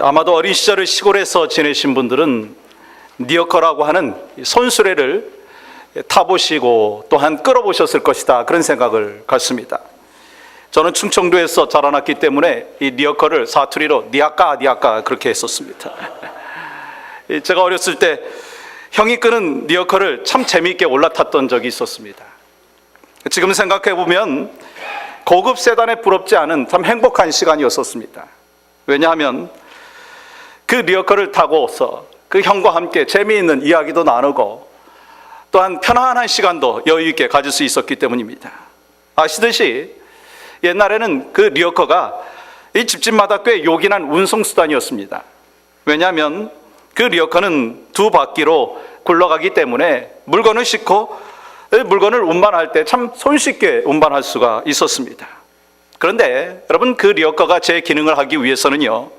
아마도 어린 시절을 시골에서 지내신 분들은 리어커라고 하는 손수레를 타보시고 또한 끌어보셨을 것이다, 그런 생각을 갖습니다. 저는 충청도에서 자라났기 때문에 이 리어커를 사투리로 니아까 그렇게 했었습니다. 제가 어렸을 때 형이 끄는 리어커를 참 재미있게 올라탔던 적이 있었습니다. 지금 생각해보면 고급 세단에 부럽지 않은 참 행복한 시간이었었습니다. 왜냐하면 그 리어커를 타고서 그 형과 함께 재미있는 이야기도 나누고 또한 편안한 시간도 여유 있게 가질 수 있었기 때문입니다. 아시듯이 옛날에는 그 리어커가 이 집집마다 꽤 요긴한 운송수단이었습니다. 왜냐하면 그 리어커는 두 바퀴로 굴러가기 때문에 물건을 싣고 물건을 운반할 때 참 손쉽게 운반할 수가 있었습니다. 그런데 여러분, 그 리어커가 제 기능을 하기 위해서는요,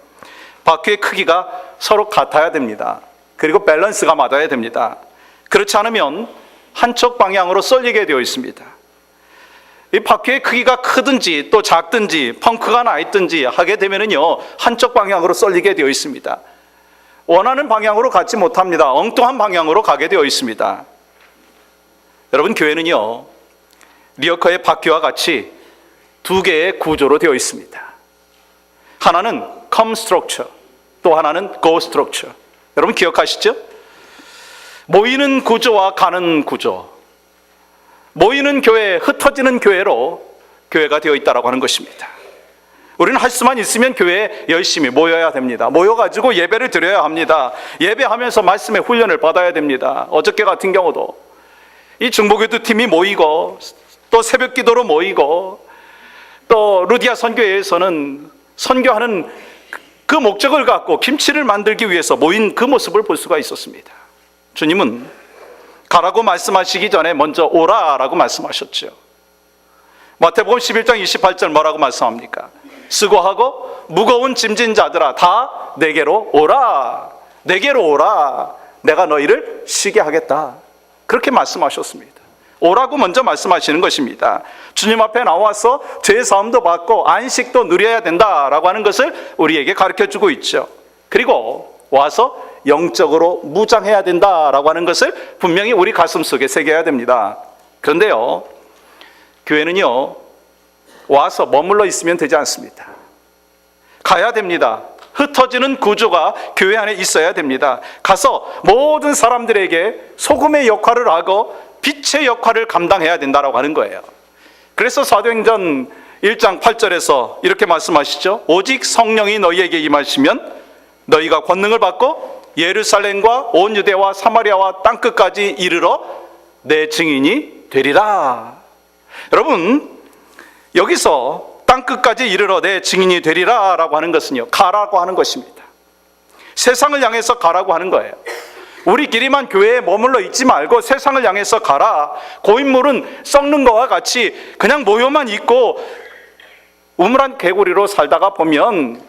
바퀴의 크기가 서로 같아야 됩니다. 그리고 밸런스가 맞아야 됩니다. 그렇지 않으면 한쪽 방향으로 쏠리게 되어 있습니다. 이 바퀴의 크기가 크든지 또 작든지 펑크가 나 있든지 하게 되면은요, 한쪽 방향으로 쏠리게 되어 있습니다. 원하는 방향으로 가지 못합니다. 엉뚱한 방향으로 가게 되어 있습니다. 여러분, 교회는요, 리어커의 바퀴와 같이 두 개의 구조로 되어 있습니다. 하나는 come structure, 또 하나는 go structure. 여러분 기억하시죠? 모이는 구조와 가는 구조, 모이는 교회, 흩어지는 교회로 교회가 되어 있다고 하는 것입니다. 우리는 할 수만 있으면 교회에 열심히 모여야 됩니다. 모여가지고 예배를 드려야 합니다. 예배하면서 말씀의 훈련을 받아야 됩니다. 어저께 같은 경우도 이 중보기도 팀이 모이고 또 새벽 기도로 모이고 또 루디아 선교회에서는 선교하는 그 목적을 갖고 김치를 만들기 위해서 모인 그 모습을 볼 수가 있었습니다. 주님은 가라고 말씀하시기 전에 먼저 오라라고 말씀하셨죠. 마태복음 11장 28절 뭐라고 말씀합니까? 수고하고 무거운 짐진 자들아 다 내게로 오라, 내게로 오라, 내가 너희를 쉬게 하겠다, 그렇게 말씀하셨습니다. 오라고 먼저 말씀하시는 것입니다. 주님 앞에 나와서 죄 사함도 받고 안식도 누려야 된다라고 하는 것을 우리에게 가르쳐주고 있죠. 그리고 와서 영적으로 무장해야 된다라고 하는 것을 분명히 우리 가슴 속에 새겨야 됩니다. 그런데요, 교회는요, 와서 머물러 있으면 되지 않습니다. 가야 됩니다. 흩어지는 구조가 교회 안에 있어야 됩니다. 가서 모든 사람들에게 소금의 역할을 하고 빛의 역할을 감당해야 된다고 하는 거예요. 그래서 사도행전 1장 8절에서 이렇게 말씀하시죠. 오직 성령이 너희에게 임하시면 너희가 권능을 받고 예루살렘과 온 유대와 사마리아와 땅끝까지 이르러 내 증인이 되리라. 여러분, 여기서 땅끝까지 이르러 내 증인이 되리라 라고 하는 것은요, 가라고 하는 것입니다. 세상을 향해서 가라고 하는 거예요. 우리끼리만 교회에 머물러 있지 말고 세상을 향해서 가라. 고인물은 썩는 것과 같이 그냥 모여만 있고 우물한 개구리로 살다가 보면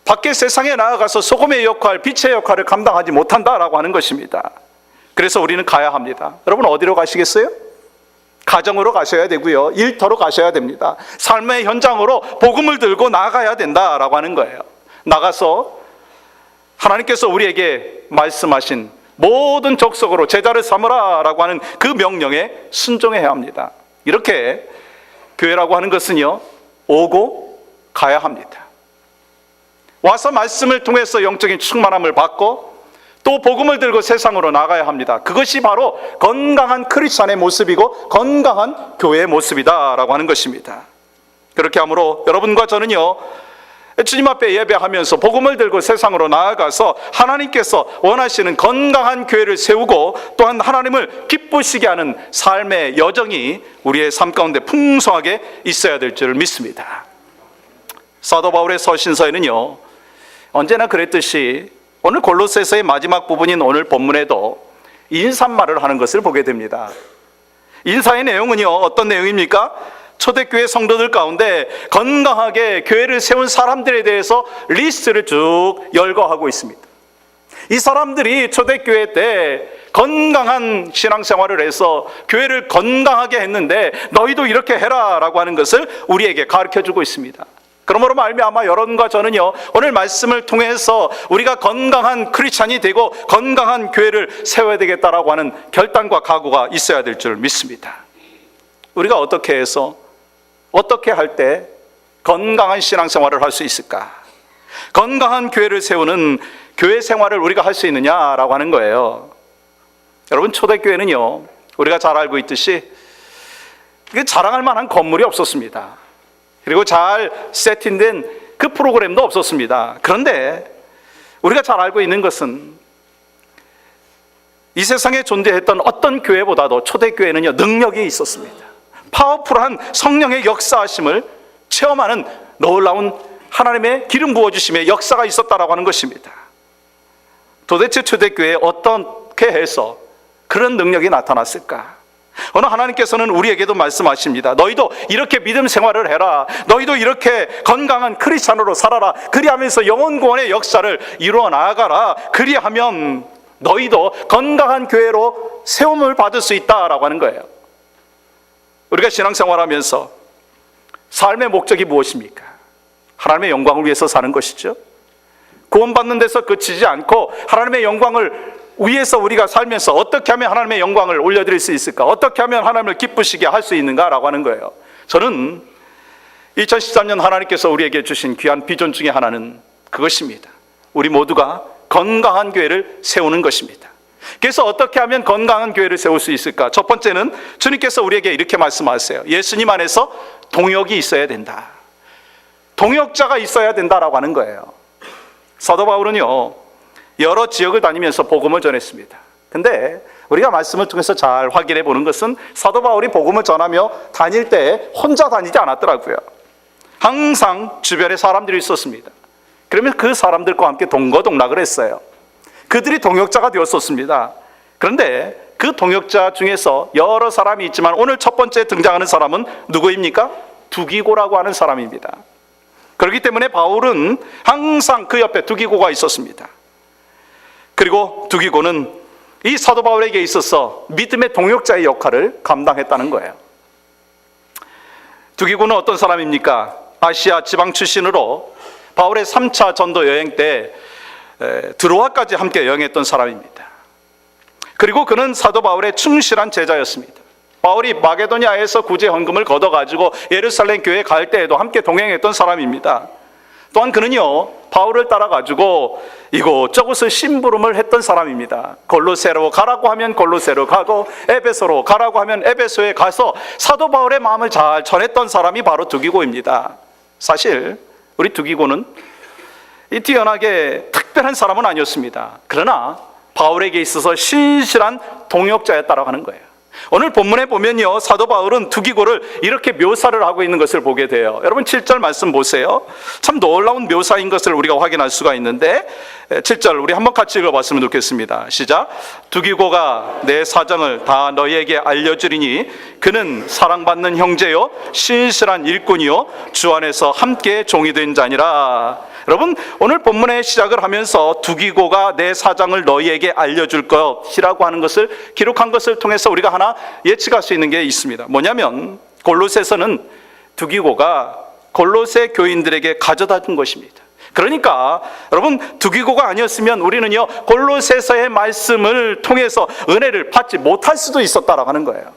밖에 세상에 나아가서 소금의 역할, 빛의 역할을 감당하지 못한다라고 하는 것입니다. 그래서 우리는 가야 합니다. 여러분, 어디로 가시겠어요? 가정으로 가셔야 되고요, 일터로 가셔야 됩니다. 삶의 현장으로 복음을 들고 나가야 된다라고 하는 거예요. 나가서 하나님께서 우리에게 말씀하신 모든 족속으로 제자를 삼으라 라고 하는 그 명령에 순종해야 합니다. 이렇게 교회라고 하는 것은요, 오고 가야 합니다. 와서 말씀을 통해서 영적인 충만함을 받고 또 복음을 들고 세상으로 나가야 합니다. 그것이 바로 건강한 크리스찬의 모습이고 건강한 교회의 모습이다라고 하는 것입니다. 그렇게 함으로 여러분과 저는요, 주님 앞에 예배하면서 복음을 들고 세상으로 나아가서 하나님께서 원하시는 건강한 교회를 세우고 또한 하나님을 기쁘시게 하는 삶의 여정이 우리의 삶 가운데 풍성하게 있어야 될 줄 믿습니다. 사도 바울의 서신서에는요, 언제나 그랬듯이 오늘 골로새서의 마지막 부분인 오늘 본문에도 인사말을 하는 것을 보게 됩니다. 인사의 내용은요, 어떤 내용입니까? 초대교회 성도들 가운데 건강하게 교회를 세운 사람들에 대해서 리스트를 쭉 열거하고 있습니다. 이 사람들이 초대교회 때 건강한 신앙생활을 해서 교회를 건강하게 했는데 너희도 이렇게 해라 라고 하는 것을 우리에게 가르쳐주고 있습니다. 그러므로 말미암아 여러분과 저는요, 오늘 말씀을 통해서 우리가 건강한 크리스찬이 되고 건강한 교회를 세워야 되겠다라고 하는 결단과 각오가 있어야 될 줄 믿습니다. 우리가 어떻게 해서 어떻게 할 때 건강한 신앙생활을 할 수 있을까? 건강한 교회를 세우는 교회 생활을 우리가 할 수 있느냐라고 하는 거예요. 여러분, 초대교회는요, 우리가 잘 알고 있듯이 자랑할 만한 건물이 없었습니다. 그리고 잘 세팅된 그 프로그램도 없었습니다. 그런데 우리가 잘 알고 있는 것은 이 세상에 존재했던 어떤 교회보다도 초대교회는요, 능력이 있었습니다. 파워풀한 성령의 역사하심을 체험하는 놀라운 하나님의 기름 부어주심의 역사가 있었다라고 하는 것입니다. 도대체 초대교회에 어떻게 해서 그런 능력이 나타났을까? 오늘 하나님께서는 우리에게도 말씀하십니다. 너희도 이렇게 믿음 생활을 해라. 너희도 이렇게 건강한 크리스찬으로 살아라. 그리하면서 영혼 구원의 역사를 이루어 나아가라. 그리하면 너희도 건강한 교회로 세움을 받을 수 있다라고 하는 거예요. 우리가 신앙생활하면서 삶의 목적이 무엇입니까? 하나님의 영광을 위해서 사는 것이죠. 구원받는 데서 그치지 않고 하나님의 영광을 위해서 우리가 살면서 어떻게 하면 하나님의 영광을 올려드릴 수 있을까? 어떻게 하면 하나님을 기쁘시게 할 수 있는가라고 하는 거예요. 저는 2013년 하나님께서 우리에게 주신 귀한 비전 중에 하나는 그것입니다. 우리 모두가 건강한 교회를 세우는 것입니다. 그래서 어떻게 하면 건강한 교회를 세울 수 있을까? 첫 번째는 주님께서 우리에게 이렇게 말씀하세요. 예수님 안에서 동역이 있어야 된다. 동역자가 있어야 된다라고 하는 거예요. 사도 바울은요, 여러 지역을 다니면서 복음을 전했습니다. 근데 우리가 말씀을 통해서 잘 확인해 보는 것은 사도 바울이 복음을 전하며 다닐 때 혼자 다니지 않았더라고요. 항상 주변에 사람들이 있었습니다. 그러면 그 사람들과 함께 동거동락을 했어요. 그들이 동역자가 되었었습니다. 그런데 그 동역자 중에서 여러 사람이 있지만 오늘 첫 번째 등장하는 사람은 누구입니까? 두기고라고 하는 사람입니다. 그렇기 때문에 바울은 항상 그 옆에 두기고가 있었습니다. 그리고 두기고는 이 사도 바울에게 있어서 믿음의 동역자의 역할을 감당했다는 거예요. 두기고는 어떤 사람입니까? 아시아 지방 출신으로 바울의 3차 전도 여행 때 드로아까지 함께 여행했던 사람입니다. 그리고 그는 사도 바울의 충실한 제자였습니다. 바울이 마게도니아에서 구제 헌금을 걷어가지고 예루살렘 교회에 갈 때에도 함께 동행했던 사람입니다. 또한 그는요, 바울을 따라가지고 이곳저곳을 심부름을 했던 사람입니다. 골로새로 가라고 하면 골로새로 가고 에베소로 가라고 하면 에베소에 가서 사도 바울의 마음을 잘 전했던 사람이 바로 두기고입니다. 사실 우리 두기고는 이 뛰어나게 특별한 사람은 아니었습니다. 그러나 바울에게 있어서 신실한 동역자였다라고 하는 거예요. 오늘 본문에 보면요, 사도 바울은 두기고를 이렇게 묘사를 하고 있는 것을 보게 돼요. 여러분 7절 말씀 보세요. 참 놀라운 묘사인 것을 우리가 확인할 수가 있는데 7절 우리 한번 같이 읽어봤으면 좋겠습니다. 시작. 두기고가 내 사정을 다 너희에게 알려주리니 그는 사랑받는 형제요 신실한 일꾼이요 주 안에서 함께 종이 된 자니라. 여러분 오늘 본문의 시작을 하면서 두기고가 내 사정을 너희에게 알려줄 것이라고 하는 것을 기록한 것을 통해서 우리가 하나 예측할 수 있는 게 있습니다. 뭐냐면 골로새서는 두기고가 골로새 교인들에게 가져다 준 것입니다. 그러니까 여러분 두기고가 아니었으면 우리는요 골로새서의 말씀을 통해서 은혜를 받지 못할 수도 있었다라고 하는 거예요.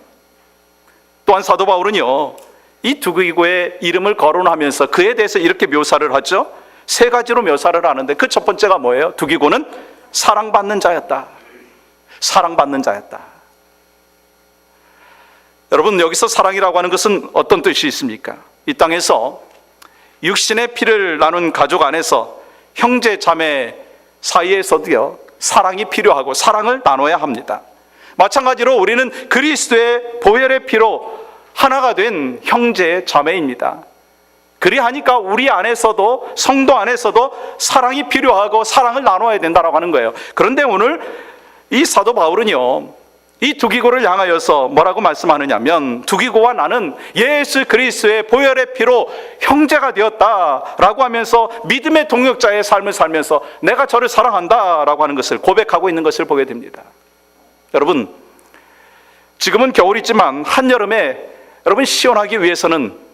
또한 사도 바울은요 이 두기고의 이름을 거론하면서 그에 대해서 이렇게 묘사를 하죠. 세 가지로 묘사를 하는데 그 첫 번째가 뭐예요? 두기고는 사랑받는 자였다. 사랑받는 자였다. 여러분 여기서 사랑이라고 하는 것은 어떤 뜻이 있습니까? 이 땅에서 육신의 피를 나눈 가족 안에서 형제 자매 사이에서도요 사랑이 필요하고 사랑을 나눠야 합니다. 마찬가지로 우리는 그리스도의 보혈의 피로 하나가 된 형제 자매입니다. 그리하니까 우리 안에서도 성도 안에서도 사랑이 필요하고 사랑을 나눠야 된다라고 하는 거예요. 그런데 오늘 이 사도 바울은요 이 두기고를 향하여서 뭐라고 말씀하느냐면 두기고와 나는 예수 그리스도의 보혈의 피로 형제가 되었다라고 하면서 믿음의 동역자의 삶을 살면서 내가 저를 사랑한다라고 하는 것을 고백하고 있는 것을 보게 됩니다. 여러분 지금은 겨울이지만 한여름에 여러분 시원하기 위해서는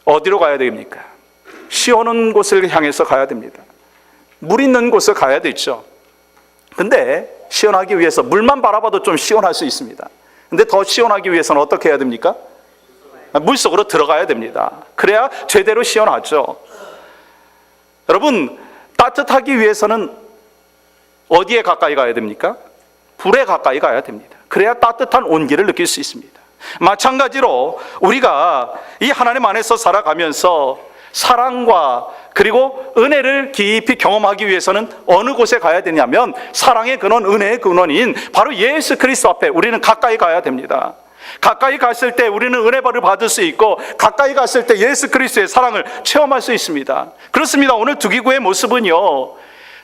어디로 가야 됩니까? 시원한 곳을 향해서 가야 됩니다. 물 있는 곳을 가야 되죠. 근데 시원하기 위해서 물만 바라봐도 좀 시원할 수 있습니다. 근데 더 시원하기 위해서는 어떻게 해야 됩니까? 물속으로 들어가야 됩니다. 그래야 제대로 시원하죠. 여러분, 따뜻하기 위해서는 어디에 가까이 가야 됩니까? 불에 가까이 가야 됩니다. 그래야 따뜻한 온기를 느낄 수 있습니다. 마찬가지로 우리가 이 하나님 안에서 살아가면서 사랑과 그리고 은혜를 깊이 경험하기 위해서는 어느 곳에 가야 되냐면 사랑의 근원, 은혜의 근원인 바로 예수 그리스도 앞에 우리는 가까이 가야 됩니다. 가까이 갔을 때 우리는 은혜를 받을 수 있고 가까이 갔을 때 예수 그리스도의 사랑을 체험할 수 있습니다. 그렇습니다. 오늘 두기고의 모습은요,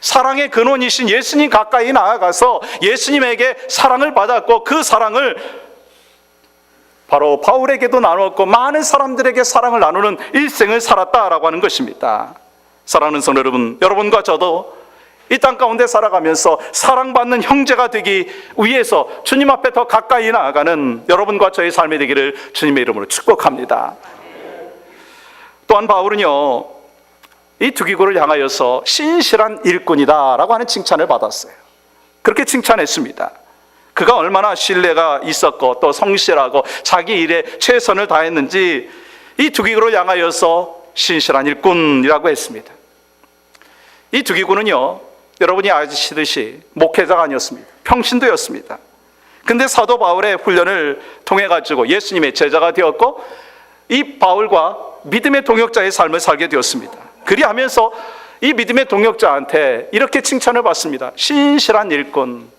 사랑의 근원이신 예수님 가까이 나아가서 예수님에게 사랑을 받았고 그 사랑을 바로 바울에게도 나누었고 많은 사람들에게 사랑을 나누는 일생을 살았다라고 하는 것입니다. 사랑하는 성도 여러분, 여러분과 저도 이 땅 가운데 살아가면서 사랑받는 형제가 되기 위해서 주님 앞에 더 가까이 나아가는 여러분과 저의 삶이 되기를 주님의 이름으로 축복합니다. 또한 바울은요, 이 두기고를 향하여서 신실한 일꾼이다라고 하는 칭찬을 받았어요. 그렇게 칭찬했습니다. 그가 얼마나 신뢰가 있었고 또 성실하고 자기 일에 최선을 다했는지 이 두기고를 향하여서 신실한 일꾼이라고 했습니다. 이 두기고는요, 여러분이 아시듯이 목회자가 아니었습니다. 평신도였습니다. 근데 사도 바울의 훈련을 통해 가지고 예수님의 제자가 되었고 이 바울과 믿음의 동역자의 삶을 살게 되었습니다. 그리하면서 이 믿음의 동역자한테 이렇게 칭찬을 받습니다. 신실한 일꾼,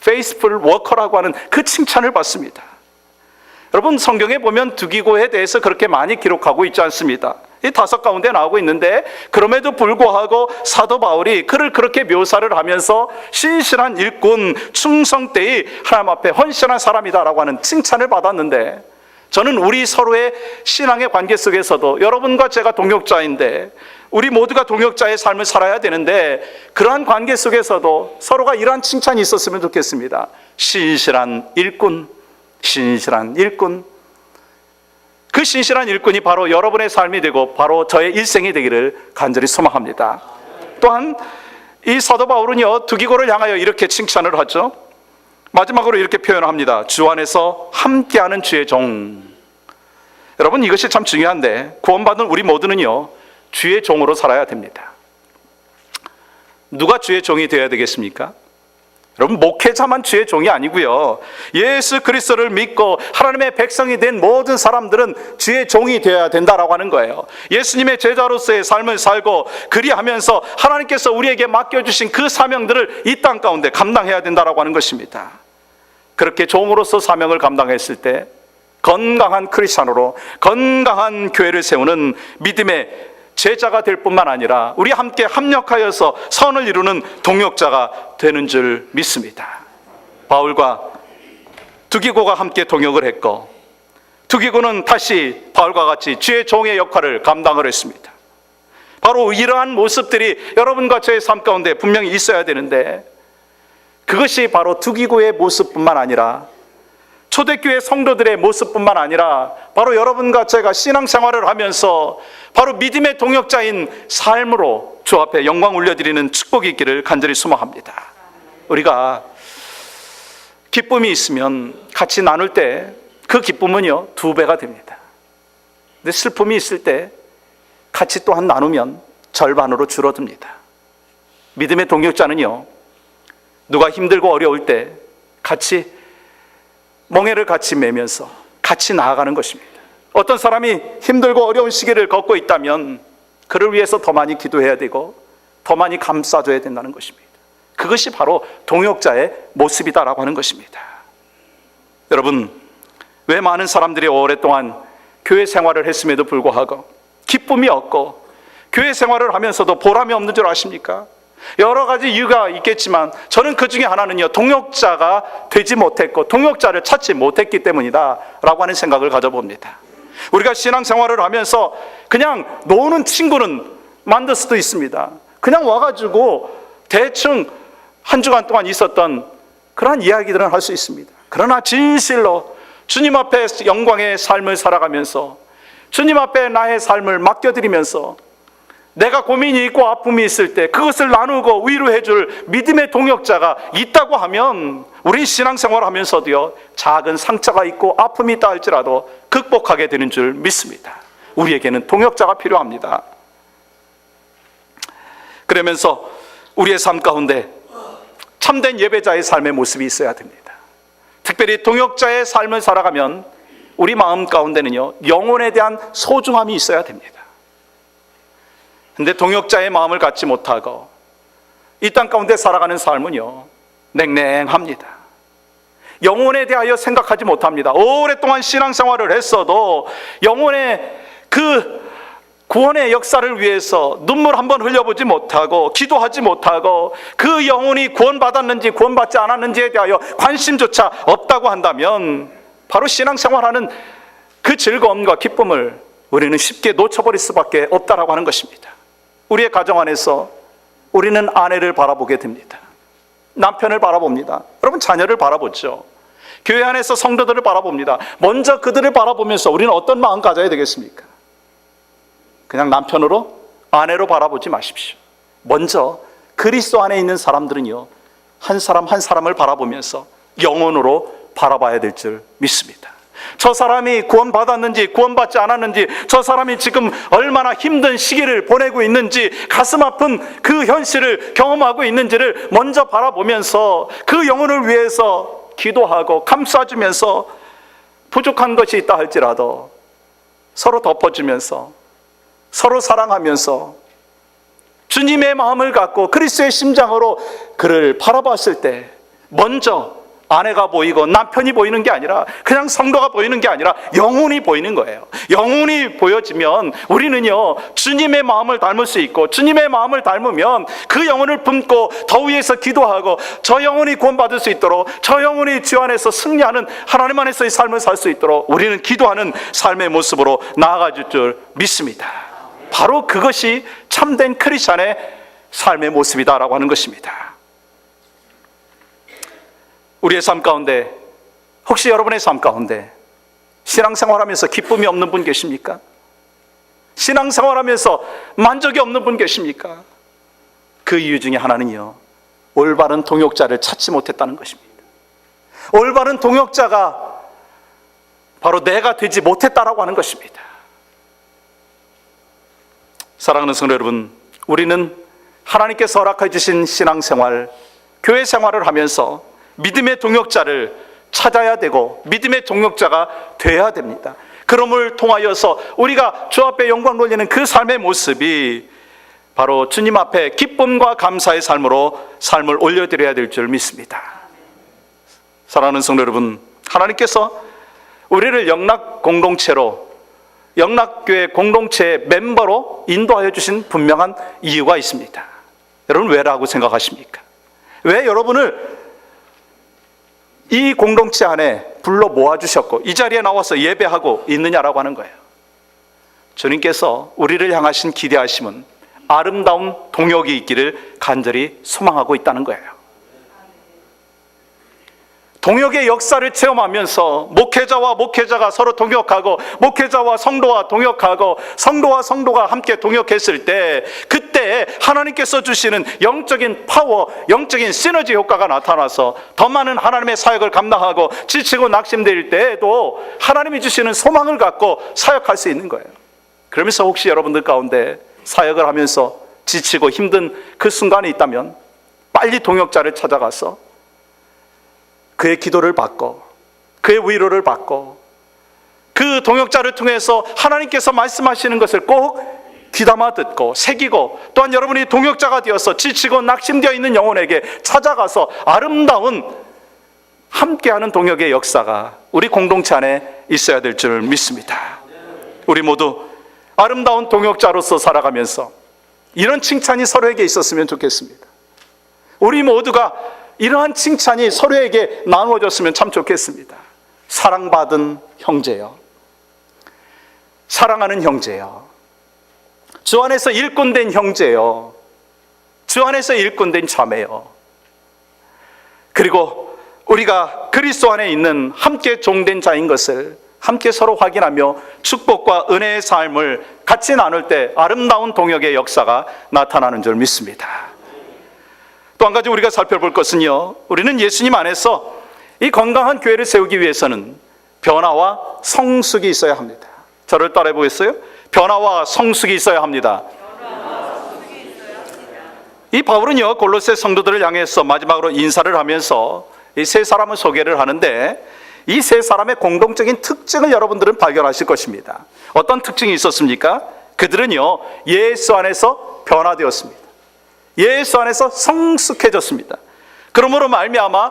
faithful worker라고 하는 그 칭찬을 받습니다. 여러분, 성경에 보면 두기고에 대해서 그렇게 많이 기록하고 있지 않습니다. 이 5 가운데 나오고 있는데 그럼에도 불구하고 사도 바울이 그를 그렇게 묘사를 하면서 신실한 일꾼, 충성되이 하나님 앞에 헌신한 사람이다라고 하는 칭찬을 받았는데, 저는 우리 서로의 신앙의 관계 속에서도 여러분과 제가 동역자인데 우리 모두가 동역자의 삶을 살아야 되는데 그러한 관계 속에서도 서로가 이러한 칭찬이 있었으면 좋겠습니다. 신실한 일꾼, 신실한 일꾼. 그 신실한 일꾼이 바로 여러분의 삶이 되고 바로 저의 일생이 되기를 간절히 소망합니다. 또한 이 사도 바울은요, 두기고를 향하여 이렇게 칭찬을 하죠. 마지막으로 이렇게 표현합니다. 주 안에서 함께하는 주의 종. 여러분, 이것이 참 중요한데 구원받은 우리 모두는요, 주의 종으로 살아야 됩니다. 누가 주의 종이 되어야 되겠습니까? 여러분, 목회자만 주의 종이 아니고요, 예수 그리스도를 믿고 하나님의 백성이 된 모든 사람들은 주의 종이 되어야 된다라고 하는 거예요. 예수님의 제자로서의 삶을 살고 그리하면서 하나님께서 우리에게 맡겨주신 그 사명들을 이 땅 가운데 감당해야 된다라고 하는 것입니다. 그렇게 종으로서 사명을 감당했을 때 건강한 크리스찬으로 건강한 교회를 세우는 믿음의 제자가 될 뿐만 아니라 우리 함께 합력하여서 선을 이루는 동역자가 되는 줄 믿습니다. 바울과 두기고가 함께 동역을 했고 두기고는 다시 바울과 같이 주의 종의 역할을 감당을 했습니다. 바로 이러한 모습들이 여러분과 저의 삶 가운데 분명히 있어야 되는데 그것이 바로 두기고의 모습뿐만 아니라 초대교회 성도들의 모습뿐만 아니라 바로 여러분과 제가 신앙생활을 하면서 바로 믿음의 동역자인 삶으로 주 앞에 영광 올려드리는 축복이 있기를 간절히 소망합니다. 우리가 기쁨이 있으면 같이 나눌 때 그 기쁨은요 2배가 됩니다. 근데 슬픔이 있을 때 같이 또한 나누면 절반으로 줄어듭니다. 믿음의 동역자는요, 누가 힘들고 어려울 때 같이 멍에를 같이 매면서 같이 나아가는 것입니다. 어떤 사람이 힘들고 어려운 시기를 겪고 있다면 그를 위해서 더 많이 기도해야 되고 더 많이 감싸줘야 된다는 것입니다. 그것이 바로 동역자의 모습이다라고 하는 것입니다. 여러분, 왜 많은 사람들이 오랫동안 교회 생활을 했음에도 불구하고 기쁨이 없고 교회 생활을 하면서도 보람이 없는 줄 아십니까? 여러 가지 이유가 있겠지만 저는 그 중에 하나는요, 동역자가 되지 못했고 동역자를 찾지 못했기 때문이다 라고 하는 생각을 가져봅니다. 우리가 신앙생활을 하면서 그냥 노는 친구는 만들 수도 있습니다. 그냥 와가지고 대충 한 주간 동안 있었던 그런 이야기들은 할 수 있습니다. 그러나 진실로 주님 앞에 영광의 삶을 살아가면서 주님 앞에 나의 삶을 맡겨드리면서 내가 고민이 있고 아픔이 있을 때 그것을 나누고 위로해 줄 믿음의 동역자가 있다고 하면 우린 신앙생활을 하면서도요, 작은 상처가 있고 아픔이 있다 할지라도 극복하게 되는 줄 믿습니다. 우리에게는 동역자가 필요합니다. 그러면서 우리의 삶 가운데 참된 예배자의 삶의 모습이 있어야 됩니다. 특별히 동역자의 삶을 살아가면 우리 마음 가운데는요, 영혼에 대한 소중함이 있어야 됩니다. 근데 동역자의 마음을 갖지 못하고 이 땅 가운데 살아가는 삶은요, 냉랭합니다. 영혼에 대하여 생각하지 못합니다. 오랫동안 신앙생활을 했어도 영혼의 그 구원의 역사를 위해서 눈물 한번 흘려보지 못하고 기도하지 못하고 그 영혼이 구원받았는지 구원받지 않았는지에 대하여 관심조차 없다고 한다면 바로 신앙생활하는 그 즐거움과 기쁨을 우리는 쉽게 놓쳐버릴 수밖에 없다라고 하는 것입니다. 우리의 가정 안에서 우리는 아내를 바라보게 됩니다. 남편을 바라봅니다. 여러분, 자녀를 바라보죠. 교회 안에서 성도들을 바라봅니다. 먼저 그들을 바라보면서 우리는 어떤 마음 가져야 되겠습니까? 그냥 남편으로, 아내로 바라보지 마십시오. 먼저 그리스도 안에 있는 사람들은요, 한 사람 한 사람을 바라보면서 영혼으로 바라봐야 될 줄 믿습니다. 저 사람이 구원받았는지 구원받지 않았는지, 저 사람이 지금 얼마나 힘든 시기를 보내고 있는지, 가슴 아픈 그 현실을 경험하고 있는지를 먼저 바라보면서 그 영혼을 위해서 기도하고 감싸주면서 부족한 것이 있다 할지라도 서로 덮어주면서 서로 사랑하면서 주님의 마음을 갖고 그리스도의 심장으로 그를 바라봤을 때 먼저 아내가 보이고 남편이 보이는 게 아니라, 그냥 성도가 보이는 게 아니라 영혼이 보이는 거예요. 영혼이 보여지면 우리는요, 주님의 마음을 닮을 수 있고, 주님의 마음을 닮으면 그 영혼을 품고 더 위에서 기도하고 저 영혼이 구원받을 수 있도록, 저 영혼이 주 안에서 승리하는 하나님 안에서의 삶을 살 수 있도록 우리는 기도하는 삶의 모습으로 나아갈 줄 믿습니다. 바로 그것이 참된 크리스찬의 삶의 모습이다라고 하는 것입니다. 우리의 삶 가운데, 혹시 여러분의 삶 가운데 신앙생활하면서 기쁨이 없는 분 계십니까? 신앙생활하면서 만족이 없는 분 계십니까? 그 이유 중에 하나는요, 올바른 동역자를 찾지 못했다는 것입니다. 올바른 동역자가 바로 내가 되지 못했다라고 하는 것입니다. 사랑하는 성도 여러분, 우리는 하나님께서 허락해 주신 신앙생활, 교회 생활을 하면서 믿음의 동역자를 찾아야 되고 믿음의 동역자가 되어야 됩니다. 그럼을 통하여서 우리가 주 앞에 영광 돌리는 그 삶의 모습이 바로 주님 앞에 기쁨과 감사의 삶으로 삶을 올려드려야 될 줄 믿습니다. 사랑하는 성도 여러분, 하나님께서 우리를 영락 공동체로, 영락교회 공동체의 멤버로 인도하여 주신 분명한 이유가 있습니다. 여러분, 왜라고 생각하십니까? 왜 여러분을 이 공동체 안에 불러 모아주셨고 이 자리에 나와서 예배하고 있느냐라고 하는 거예요. 주님께서 우리를 향하신 기대하심은 아름다운 동역이 있기를 간절히 소망하고 있다는 거예요. 동역의 역사를 체험하면서 목회자와 목회자가 서로 동역하고, 목회자와 성도와 동역하고, 성도와 성도가 함께 동역했을 때, 그때 하나님께서 주시는 영적인 파워, 영적인 시너지 효과가 나타나서 더 많은 하나님의 사역을 감당하고 지치고 낙심될 때에도 하나님이 주시는 소망을 갖고 사역할 수 있는 거예요. 그러면서 혹시 여러분들 가운데 사역을 하면서 지치고 힘든 그 순간이 있다면 빨리 동역자를 찾아가서 그의 기도를 받고 그의 위로를 받고 그 동역자를 통해서 하나님께서 말씀하시는 것을 꼭 귀담아 듣고 새기고, 또한 여러분이 동역자가 되어서 지치고 낙심되어 있는 영혼에게 찾아가서 아름다운 함께하는 동역의 역사가 우리 공동체 안에 있어야 될 줄 믿습니다. 우리 모두 아름다운 동역자로서 살아가면서 이런 칭찬이 서로에게 있었으면 좋겠습니다. 우리 모두가 이러한 칭찬이 서로에게 나누어졌으면 참 좋겠습니다. 사랑받은 형제여, 사랑하는 형제여, 주 안에서 일꾼된 형제여, 주 안에서 일꾼된 자매여, 그리고 우리가 그리스도 안에 있는 함께 종된 자인 것을 함께 서로 확인하며 축복과 은혜의 삶을 같이 나눌 때 아름다운 동역의 역사가 나타나는 줄 믿습니다. 또 한 가지 우리가 살펴볼 것은요, 우리는 예수님 안에서 이 건강한 교회를 세우기 위해서는 변화와 성숙이 있어야 합니다. 저를 따라해 보겠어요? 변화와 성숙이 있어야 합니다. 이 바울은요, 골로새 성도들을 향해서 마지막으로 인사를 하면서 이 세 사람을 소개를 하는데, 이 세 사람의 공동적인 특징을 여러분들은 발견하실 것입니다. 어떤 특징이 있었습니까? 그들은요, 예수 안에서 변화되었습니다. 예수 안에서 성숙해졌습니다. 그러므로 말미암아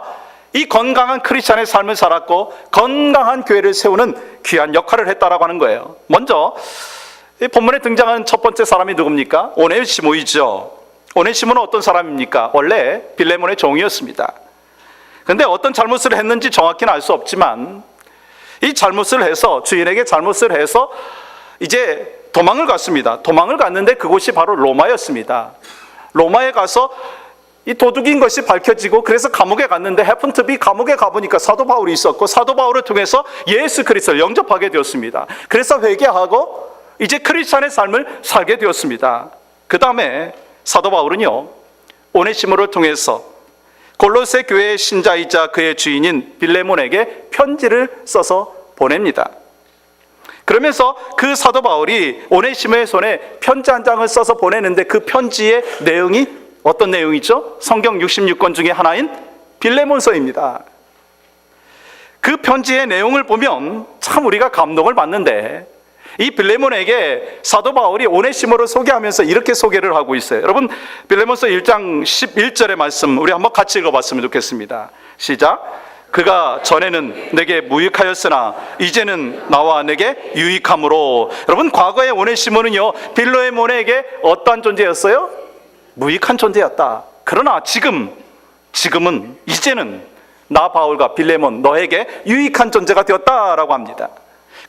이 건강한 크리스찬의 삶을 살았고 건강한 교회를 세우는 귀한 역할을 했다라고 하는 거예요. 먼저 이 본문에 등장하는 첫 번째 사람이 누굽니까? 오네시모이죠. 오네시모는 어떤 사람입니까? 원래 빌레몬의 종이었습니다. 그런데 어떤 잘못을 했는지 정확히는 알 수 없지만, 이 잘못을 해서, 주인에게 잘못을 해서 이제 도망을 갔습니다. 도망을 갔는데 그곳이 바로 로마였습니다. 로마에 가서 이 도둑인 것이 밝혀지고, 그래서 감옥에 갔는데 해픈 투비 감옥에 가보니까 사도 바울이 있었고, 사도 바울을 통해서 예수 그리스도를 영접하게 되었습니다. 그래서 회개하고 이제 크리스찬의 삶을 살게 되었습니다. 그 다음에 사도 바울은요, 오네시모를 통해서 골로새 교회의 신자이자 그의 주인인 빌레몬에게 편지를 써서 보냅니다. 그러면서 그 사도 바울이 오네시모의 손에 편지 한 장을 써서 보내는데, 그 편지의 내용이 어떤 내용이죠? 성경 66권 중에 하나인 빌레몬서입니다. 그 편지의 내용을 보면 참 우리가 감동을 받는데, 이 빌레몬에게 사도 바울이 오네시모를 소개하면서 이렇게 소개를 하고 있어요. 여러분, 빌레몬서 1장 11절의 말씀 우리 한번 같이 읽어봤으면 좋겠습니다. 시작. 그가 전에는 내게 무익하였으나 이제는 나와 내게 유익함으로. 여러분, 과거의 오네시모는요, 빌레몬에게 어떠한 존재였어요? 무익한 존재였다. 그러나 지금은 이제는 나 바울과 빌레몬 너에게 유익한 존재가 되었다라고 합니다.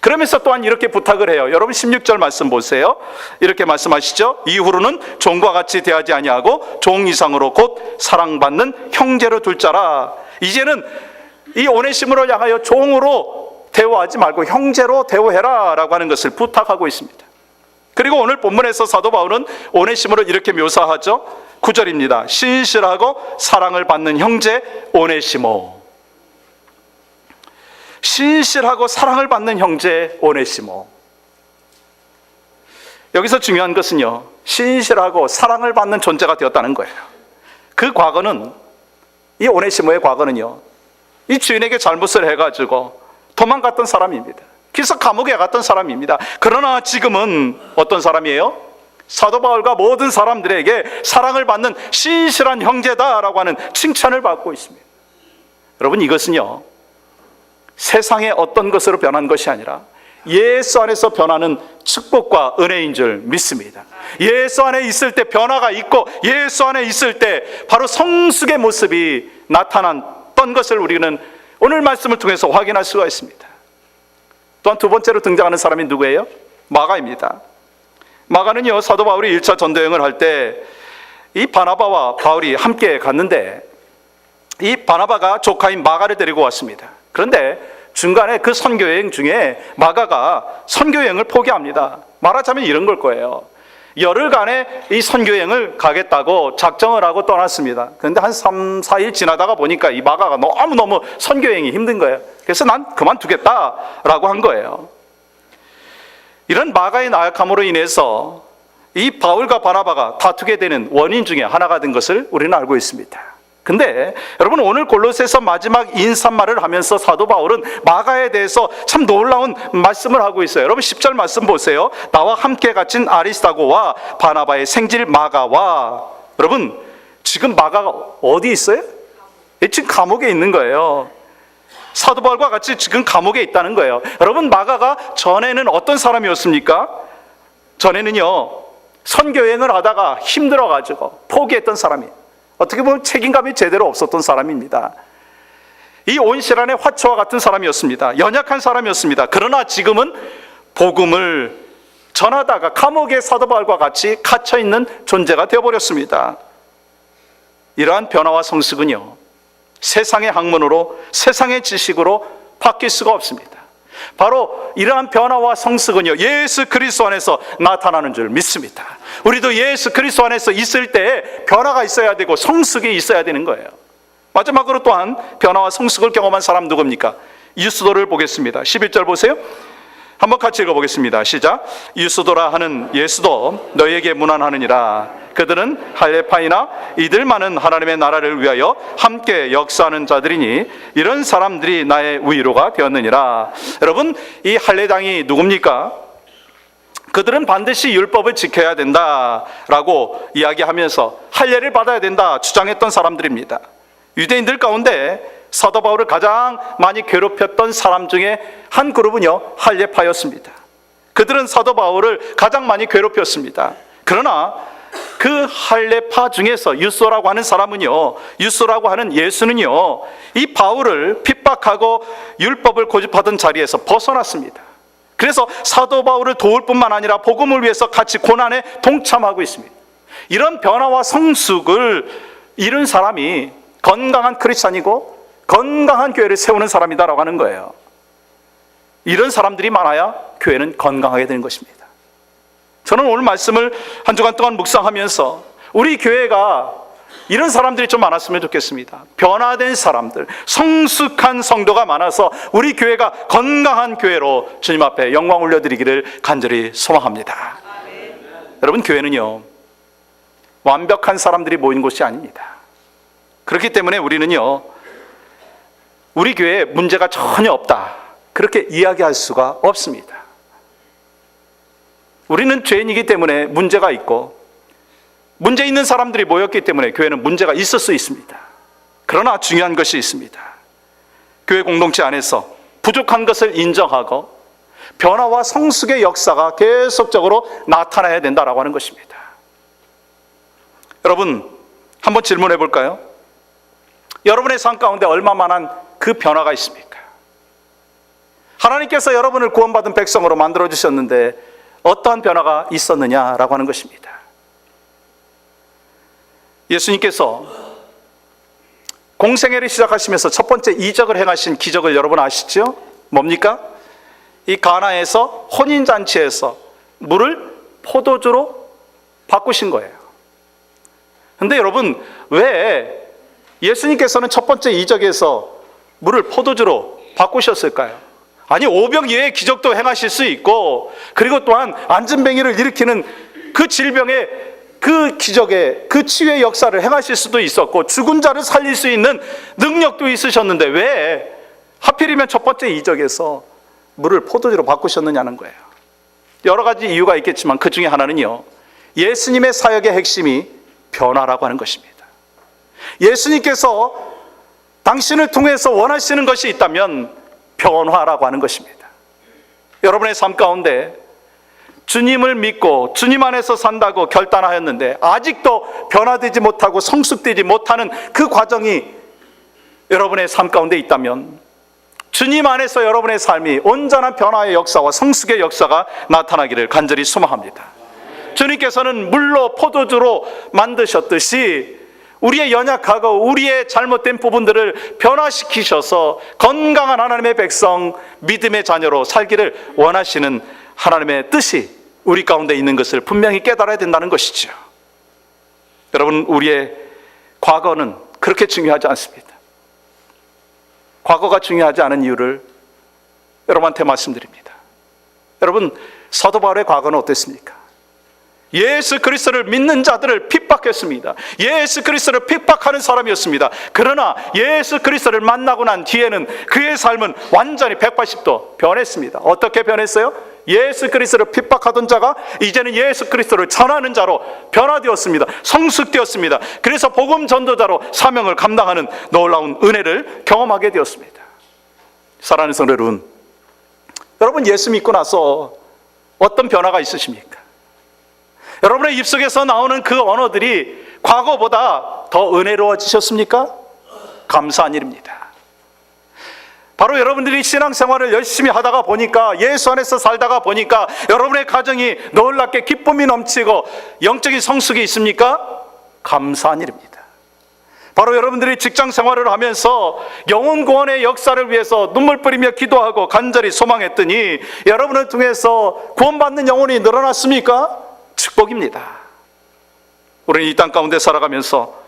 그러면서 또한 이렇게 부탁을 해요. 여러분 16절 말씀 보세요. 이렇게 말씀하시죠. 이후로는 종과 같이 대하지 아니하고 종 이상으로 곧 사랑받는 형제로 둘 자라. 이제는 이 오네시모를 향하여 종으로 대우하지 말고 형제로 대우해라 라고 하는 것을 부탁하고 있습니다. 그리고 오늘 본문에서 사도 바울은 오네시모를 이렇게 묘사하죠. 9절입니다. 신실하고 사랑을 받는 형제 오네시모. 신실하고 사랑을 받는 형제 오네시모. 여기서 중요한 것은요, 신실하고 사랑을 받는 존재가 되었다는 거예요. 그 과거는, 이 오네시모의 과거는요, 이 주인에게 잘못을 해가지고 도망갔던 사람입니다. 그래서 감옥에 갔던 사람입니다. 그러나 지금은 어떤 사람이에요? 사도 바울과 모든 사람들에게 사랑을 받는 신실한 형제다라고 하는 칭찬을 받고 있습니다. 여러분, 이것은요, 세상의 어떤 것으로 변한 것이 아니라 예수 안에서 변하는 축복과 은혜인 줄 믿습니다. 예수 안에 있을 때 변화가 있고, 예수 안에 있을 때 바로 성숙의 모습이 나타났던 것을 우리는 오늘 말씀을 통해서 확인할 수가 있습니다. 또한 두 번째로 등장하는 사람이 누구예요? 마가입니다. 마가는요, 사도 바울이 1차 전도여행을 할 때 이 바나바와 바울이 함께 갔는데, 이 바나바가 조카인 마가를 데리고 왔습니다. 그런데 중간에 그 선교여행 중에 마가가 선교여행을 포기합니다. 말하자면 이런 걸 거예요. 열흘간의 이 선교여행을 가겠다고 작정을 하고 떠났습니다. 그런데 한 3, 4일 지나다가 보니까 이 마가가 너무너무 선교여행이 힘든 거예요. 그래서 난 그만두겠다라고 한 거예요. 이런 마가의 나약함으로 인해서 이 바울과 바나바가 다투게 되는 원인 중에 하나가 된 것을 우리는 알고 있습니다. 근데 여러분, 오늘 골로새서 마지막 인사말을 하면서 사도 바울은 마가에 대해서 참 놀라운 말씀을 하고 있어요. 여러분 10절 말씀 보세요. 나와 함께 갇힌 아리스다고와 바나바의 생질 마가와. 여러분, 지금 마가가 어디 있어요? 지금 감옥에 있는 거예요. 사도 바울과 같이 지금 감옥에 있다는 거예요. 여러분, 마가가 전에는 어떤 사람이었습니까? 전에는요, 선교여행을 하다가 힘들어가지고 포기했던 사람이에요. 어떻게 보면 책임감이 제대로 없었던 사람입니다. 이 온실안의 화초와 같은 사람이었습니다. 연약한 사람이었습니다. 그러나 지금은 복음을 전하다가 감옥의 사도 바울과 같이 갇혀있는 존재가 되어버렸습니다. 이러한 변화와 성숙은요, 세상의 학문으로, 세상의 지식으로 바뀔 수가 없습니다. 바로 이러한 변화와 성숙은요, 예수 그리스도 안에서 나타나는 줄 믿습니다. 우리도 예수 그리스도 안에서 있을 때 변화가 있어야 되고 성숙이 있어야 되는 거예요. 마지막으로 또한 변화와 성숙을 경험한 사람 누굽니까? 유스도를 보겠습니다. 11절 보세요. 한번 같이 읽어보겠습니다. 시작. 유스도라 하는 예수도 너희에게 문안하느니라. 그들은 할레파이나 이들만은 하나님의 나라를 위하여 함께 역사하는 자들이니 이런 사람들이 나의 위로가 되었느니라. 여러분, 이 할레당이 누굽니까? 그들은 반드시 율법을 지켜야 된다라고 이야기하면서 할례를 받아야 된다 주장했던 사람들입니다. 유대인들 가운데 사도 바울을 가장 많이 괴롭혔던 사람 중에 한 그룹은요, 할례파였습니다. 그들은 사도 바울을 가장 많이 괴롭혔습니다. 그러나 그 할례파 중에서 유소라고 하는 사람은요, 유소라고 하는 예수는요, 이 바울을 핍박하고 율법을 고집하던 자리에서 벗어났습니다. 그래서 사도 바울을 도울 뿐만 아니라 복음을 위해서 같이 고난에 동참하고 있습니다. 이런 변화와 성숙을 이룬 사람이 건강한 크리스찬이고 건강한 교회를 세우는 사람이다라고 하는 거예요. 이런 사람들이 많아야 교회는 건강하게 되는 것입니다. 저는 오늘 말씀을 한 주간 동안 묵상하면서 우리 교회가 이런 사람들이 좀 많았으면 좋겠습니다. 변화된 사람들, 성숙한 성도가 많아서 우리 교회가 건강한 교회로 주님 앞에 영광 올려드리기를 간절히 소망합니다. 여러분, 교회는요, 완벽한 사람들이 모인 곳이 아닙니다. 그렇기 때문에 우리는요, 우리 교회에 문제가 전혀 없다, 그렇게 이야기할 수가 없습니다. 우리는 죄인이기 때문에 문제가 있고 문제 있는 사람들이 모였기 때문에 교회는 문제가 있을 수 있습니다. 그러나 중요한 것이 있습니다. 교회 공동체 안에서 부족한 것을 인정하고 변화와 성숙의 역사가 계속적으로 나타나야 된다라고 하는 것입니다. 여러분, 한번 질문해 볼까요? 여러분의 삶 가운데 얼마만한 그 변화가 있습니까? 하나님께서 여러분을 구원받은 백성으로 만들어주셨는데 어떠한 변화가 있었느냐라고 하는 것입니다. 예수님께서 공생애를 시작하시면서 첫 번째 이적을 행하신 기적을 여러분 아시죠? 뭡니까? 이 가나에서 혼인잔치에서 물을 포도주로 바꾸신 거예요. 근데 여러분, 왜 예수님께서는 첫 번째 이적에서 물을 포도주로 바꾸셨을까요? 아니, 오병 이외의 기적도 행하실 수 있고, 그리고 또한 안진뱅이를 일으키는 그 질병의 그 기적의 그 치유의 역사를 행하실 수도 있었고, 죽은 자를 살릴 수 있는 능력도 있으셨는데 왜 하필이면 첫 번째 이적에서 물을 포도주로 바꾸셨느냐는 거예요. 여러 가지 이유가 있겠지만 그 중에 하나는요, 예수님의 사역의 핵심이 변화라고 하는 것입니다. 예수님께서 당신을 통해서 원하시는 것이 있다면 변화라고 하는 것입니다. 여러분의 삶 가운데 주님을 믿고 주님 안에서 산다고 결단하였는데 아직도 변화되지 못하고 성숙되지 못하는 그 과정이 여러분의 삶 가운데 있다면 주님 안에서 여러분의 삶이 온전한 변화의 역사와 성숙의 역사가 나타나기를 간절히 소망합니다. 주님께서는 물로 포도주로 만드셨듯이 우리의 연약하고 우리의 잘못된 부분들을 변화시키셔서 건강한 하나님의 백성, 믿음의 자녀로 살기를 원하시는 하나님의 뜻이 우리 가운데 있는 것을 분명히 깨달아야 된다는 것이죠. 여러분, 우리의 과거는 그렇게 중요하지 않습니다. 과거가 중요하지 않은 이유를 여러분한테 말씀드립니다. 여러분, 사도 바울의 과거는 어땠습니까? 예수 그리스도를 믿는 자들을 핍박했습니다. 예수 그리스도를 핍박하는 사람이었습니다. 그러나 예수 그리스도를 만나고 난 뒤에는 그의 삶은 완전히 180도 변했습니다. 어떻게 변했어요? 예수 그리스도를 핍박하던 자가 이제는 예수 그리스도를 전하는 자로 변화되었습니다. 성숙되었습니다. 그래서 복음 전도자로 사명을 감당하는 놀라운 은혜를 경험하게 되었습니다. 사랑하는 성도 여러분, 예수 믿고 나서 어떤 변화가 있으십니까? 여러분의 입속에서 나오는 그 언어들이 과거보다 더 은혜로워지셨습니까? 감사한 일입니다. 바로 여러분들이 신앙생활을 열심히 하다가 보니까, 예수 안에서 살다가 보니까 여러분의 가정이 놀랍게 기쁨이 넘치고 영적인 성숙이 있습니까? 감사한 일입니다. 바로 여러분들이 직장 생활을 하면서 영혼 구원의 역사를 위해서 눈물 뿌리며 기도하고 간절히 소망했더니 여러분을 통해서 구원받는 영혼이 늘어났습니까? 축복입니다. 우리는 이 땅 가운데 살아가면서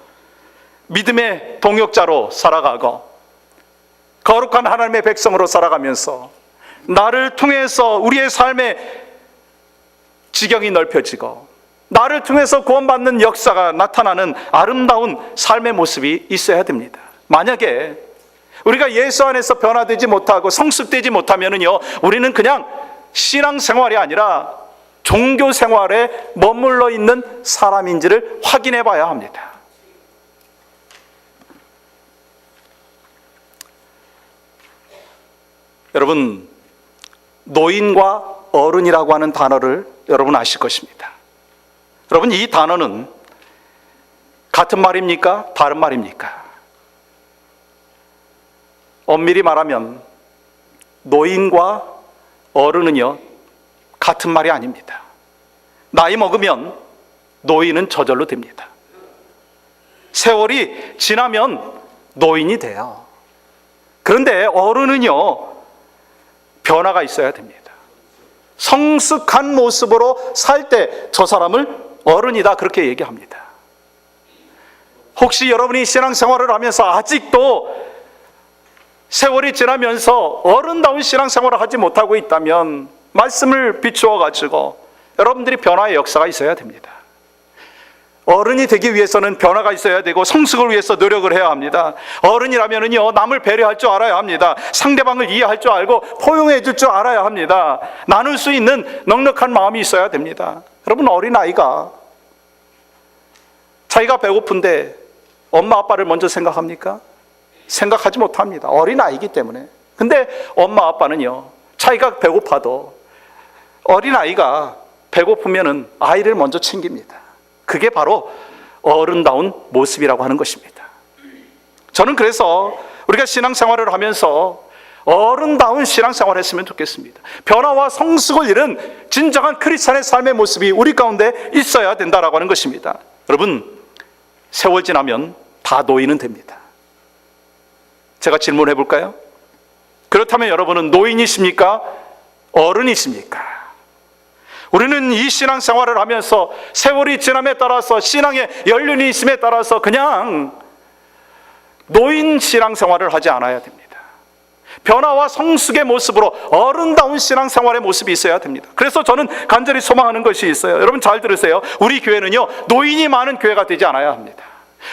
믿음의 동역자로 살아가고 거룩한 하나님의 백성으로 살아가면서 나를 통해서 우리의 삶의 지경이 넓혀지고 나를 통해서 구원받는 역사가 나타나는 아름다운 삶의 모습이 있어야 됩니다. 만약에 우리가 예수 안에서 변화되지 못하고 성숙되지 못하면요, 우리는 그냥 신앙생활이 아니라 종교생활에 머물러 있는 사람인지를 확인해 봐야 합니다. 여러분, 노인과 어른이라고 하는 단어를 여러분 아실 것입니다. 여러분, 이 단어는 같은 말입니까? 다른 말입니까? 엄밀히 말하면 노인과 어른은요, 같은 말이 아닙니다. 나이 먹으면 노인은 저절로 됩니다. 세월이 지나면 노인이 돼요. 그런데 어른은요, 변화가 있어야 됩니다. 성숙한 모습으로 살 때 저 사람을 어른이다, 그렇게 얘기합니다. 혹시 여러분이 신앙생활을 하면서 아직도 세월이 지나면서 어른다운 신앙생활을 하지 못하고 있다면 말씀을 비추어 가지고 여러분들이 변화의 역사가 있어야 됩니다. 어른이 되기 위해서는 변화가 있어야 되고 성숙을 위해서 노력을 해야 합니다. 어른이라면요, 남을 배려할 줄 알아야 합니다. 상대방을 이해할 줄 알고 포용해 줄 줄 알아야 합니다. 나눌 수 있는 넉넉한 마음이 있어야 됩니다. 여러분, 어린아이가 자기가 배고픈데 엄마 아빠를 먼저 생각합니까? 생각하지 못합니다. 어린아이이기 때문에. 근데 엄마 아빠는요, 자기가 배고파도 어린아이가 배고프면은 아이를 먼저 챙깁니다. 그게 바로 어른다운 모습이라고 하는 것입니다. 저는 그래서 우리가 신앙생활을 하면서 어른다운 신앙생활을 했으면 좋겠습니다. 변화와 성숙을 이룬 진정한 크리스찬의 삶의 모습이 우리 가운데 있어야 된다라고 하는 것입니다. 여러분, 세월 지나면 다 노인은 됩니다. 제가 질문해 볼까요? 그렇다면 여러분은 노인이십니까? 어른이십니까? 우리는 이 신앙생활을 하면서 세월이 지남에 따라서 신앙의 연륜이 있음에 따라서 그냥 노인 신앙생활을 하지 않아야 됩니다. 변화와 성숙의 모습으로 어른다운 신앙생활의 모습이 있어야 됩니다. 그래서 저는 간절히 소망하는 것이 있어요. 여러분 잘 들으세요. 우리 교회는요, 노인이 많은 교회가 되지 않아야 합니다.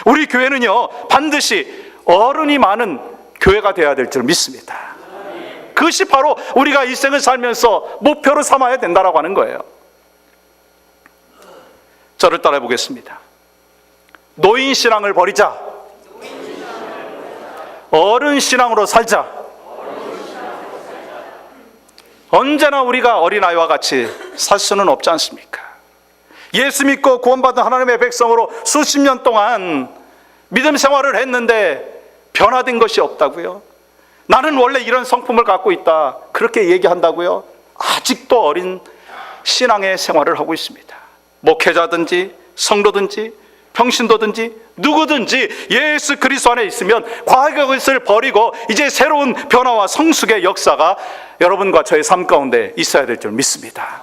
우리 교회는요, 반드시 어른이 많은 교회가 되어야 될 줄 믿습니다. 그것이 바로 우리가 이 생을 살면서 목표로 삼아야 된다라고 하는 거예요. 저를 따라해 보겠습니다. 노인 신앙을 버리자. 어른 신앙으로 살자. 언제나 우리가 어린아이와 같이 살 수는 없지 않습니까? 예수 믿고 구원받은 하나님의 백성으로 수십 년 동안 믿음 생활을 했는데 변화된 것이 없다고요? 나는 원래 이런 성품을 갖고 있다, 그렇게 얘기한다고요? 아직도 어린 신앙의 생활을 하고 있습니다. 목회자든지 성도든지 평신도든지 누구든지 예수 그리스도 안에 있으면 과거의 것을 버리고 이제 새로운 변화와 성숙의 역사가 여러분과 저의 삶 가운데 있어야 될 줄 믿습니다.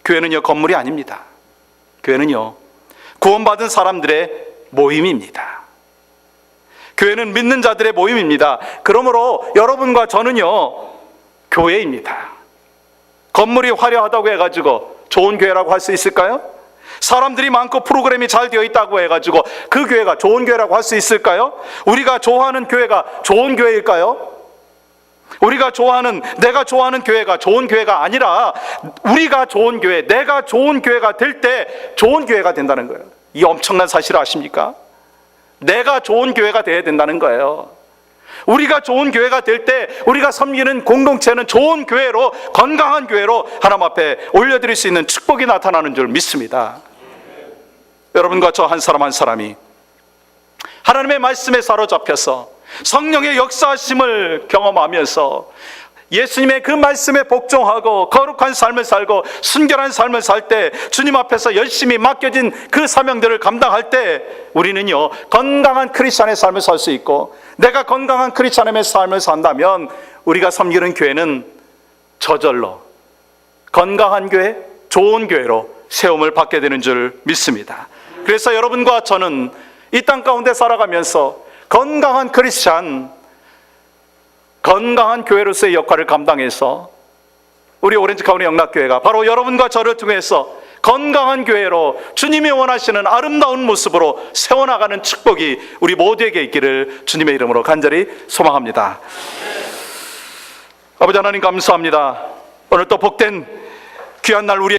교회는요, 건물이 아닙니다. 교회는요, 구원받은 사람들의 모임입니다. 교회는 믿는 자들의 모임입니다. 그러므로 여러분과 저는요, 교회입니다. 건물이 화려하다고 해가지고 좋은 교회라고 할 수 있을까요? 사람들이 많고 프로그램이 잘 되어 있다고 해가지고 그 교회가 좋은 교회라고 할 수 있을까요? 우리가 좋아하는 교회가 좋은 교회일까요? 우리가 좋아하는, 내가 좋아하는 교회가 좋은 교회가 아니라 우리가 좋은 교회, 내가 좋은 교회가 될 때 좋은 교회가 된다는 거예요. 이 엄청난 사실을 아십니까? 내가 좋은 교회가 되어야 된다는 거예요. 우리가 좋은 교회가 될 때 우리가 섬기는 공동체는 좋은 교회로, 건강한 교회로 하나님 앞에 올려드릴 수 있는 축복이 나타나는 줄 믿습니다. 여러분과 저 한 사람 한 사람이 하나님의 말씀에 사로잡혀서 성령의 역사하심을 경험하면서 예수님의 그 말씀에 복종하고 거룩한 삶을 살고 순결한 삶을 살 때, 주님 앞에서 열심히 맡겨진 그 사명들을 감당할 때 우리는요 건강한 크리스찬의 삶을 살 수 있고, 내가 건강한 크리스찬의 삶을 산다면 우리가 섬기는 교회는 저절로 건강한 교회, 좋은 교회로 세움을 받게 되는 줄 믿습니다. 그래서 여러분과 저는 이 땅 가운데 살아가면서 건강한 크리스찬, 건강한 교회로서의 역할을 감당해서 우리 오렌지 카운티 영락교회가 바로 여러분과 저를 통해서 건강한 교회로 주님이 원하시는 아름다운 모습으로 세워나가는 축복이 우리 모두에게 있기를 주님의 이름으로 간절히 소망합니다. 아버지 하나님 감사합니다. 오늘 또 복된 귀한 날 우리